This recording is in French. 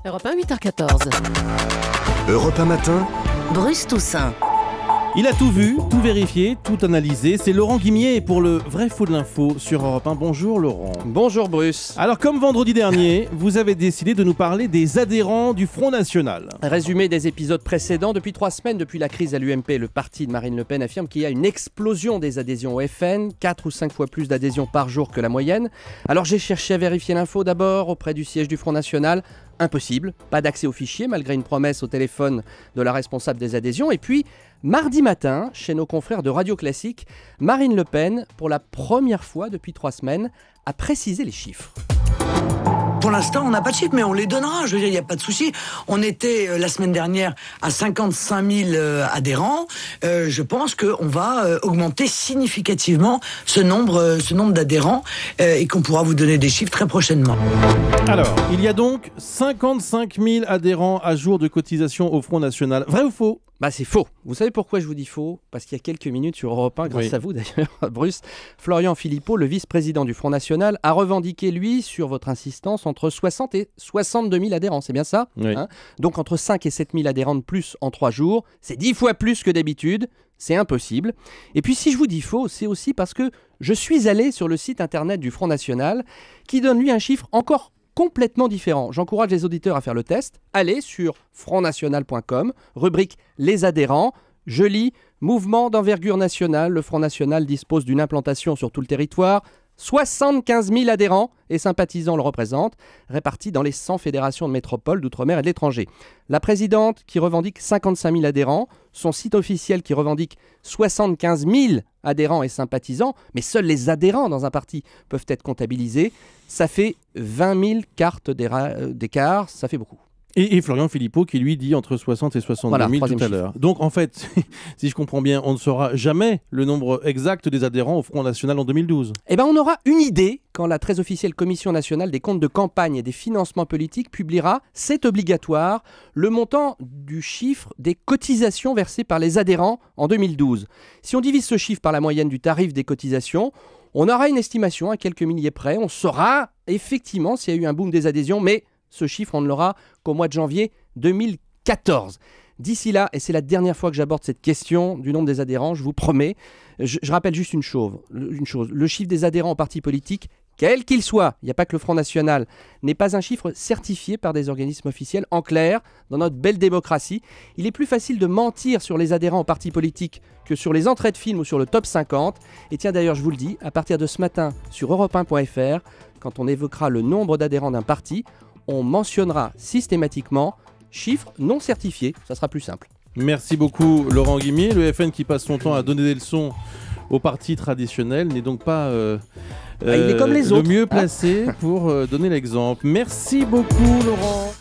Europe 1, 8h14. Europe 1 matin. Bruce Toussaint. Il a tout vu, tout vérifié, tout analysé. C'est Laurent Guimier pour le vrai faux de l'info sur Europe 1. Bonjour Laurent. Bonjour Bruce. Alors comme vendredi dernier, vous avez décidé de nous parler des adhérents du Front National. Résumé des épisodes précédents, depuis 3 semaines, depuis la crise à l'UMP, le parti de Marine Le Pen affirme qu'il y a une explosion des adhésions au FN, 4 ou 5 fois plus d'adhésions par jour que la moyenne. Alors j'ai cherché à vérifier l'info d'abord auprès du siège du Front National. Impossible, pas d'accès aux fichiers malgré une promesse au téléphone de la responsable des adhésions. Et puis, mardi matin, chez nos confrères de Radio Classique, Marine Le Pen, pour la première fois depuis 3 semaines, a précisé les chiffres. Pour l'instant, on n'a pas de chiffres, mais on les donnera. Je veux dire, il n'y a pas de souci. On était la semaine dernière à 55 000 adhérents. Je pense qu'on va augmenter significativement ce nombre d'adhérents et qu'on pourra vous donner des chiffres très prochainement. Alors, il y a donc 55 000 adhérents à jour de cotisation au Front National. Vrai ou faux ? Bah c'est faux. Vous savez pourquoi je vous dis faux ? Parce qu'il y a quelques minutes sur Europe 1, grâce à vous d'ailleurs, Bruce, Florian Philippot, le vice-président du Front National, a revendiqué, lui, sur votre insistance, entre 60 et 62 000 adhérents. C'est bien ça ? Oui. Donc entre 5 et 7 000 adhérents de plus en 3 jours, c'est 10 fois plus que d'habitude. C'est impossible. Et puis si je vous dis faux, c'est aussi parce que je suis allé sur le site internet du Front National qui donne lui un chiffre encore complètement différent. J'encourage les auditeurs à faire le test. Allez sur frontnational.com, rubrique Les adhérents. Je lis « Mouvement d'envergure nationale. Le Front National dispose d'une implantation sur tout le territoire. 75 000 adhérents et sympathisants le représentent, répartis dans les 100 fédérations de métropole, d'outre-mer et de l'étranger. La présidente qui revendique 55 000 adhérents, son site officiel qui revendique 75 000 adhérents et sympathisants, mais seuls les adhérents dans un parti peuvent être comptabilisés. Ça fait 20 000 cartes d'écart, ça fait beaucoup. Et Florian Philippot qui lui dit entre 60 et 62 000 tout à l'heure. Donc en fait, si je comprends bien, on ne saura jamais le nombre exact des adhérents au Front National en 2012. Eh bien on aura une idée quand la très officielle Commission nationale des comptes de campagne et des financements politiques publiera, c'est obligatoire, le montant du chiffre des cotisations versées par les adhérents en 2012. Si on divise ce chiffre par la moyenne du tarif des cotisations, on aura une estimation à quelques milliers près. On saura effectivement s'il y a eu un boom des adhésions, mais ce chiffre, on ne l'aura qu'au mois de janvier 2014. D'ici là, et c'est la dernière fois que j'aborde cette question du nombre des adhérents, je vous promets, je rappelle juste une chose, le chiffre des adhérents au parti politique, quel qu'il soit, il n'y a pas que le Front National, n'est pas un chiffre certifié par des organismes officiels. En clair, dans notre belle démocratie, il est plus facile de mentir sur les adhérents au parti politique que sur les entrées de films ou sur le top 50. Et tiens d'ailleurs, je vous le dis, à partir de ce matin sur europe1.fr, quand on évoquera le nombre d'adhérents d'un parti, on mentionnera systématiquement chiffres non certifiés. Ça sera plus simple. Merci beaucoup Laurent Guimier. Le FN qui passe son temps à donner des leçons aux partis traditionnels n'est donc pas il est comme les autres, le mieux placé pour donner l'exemple. Merci beaucoup Laurent.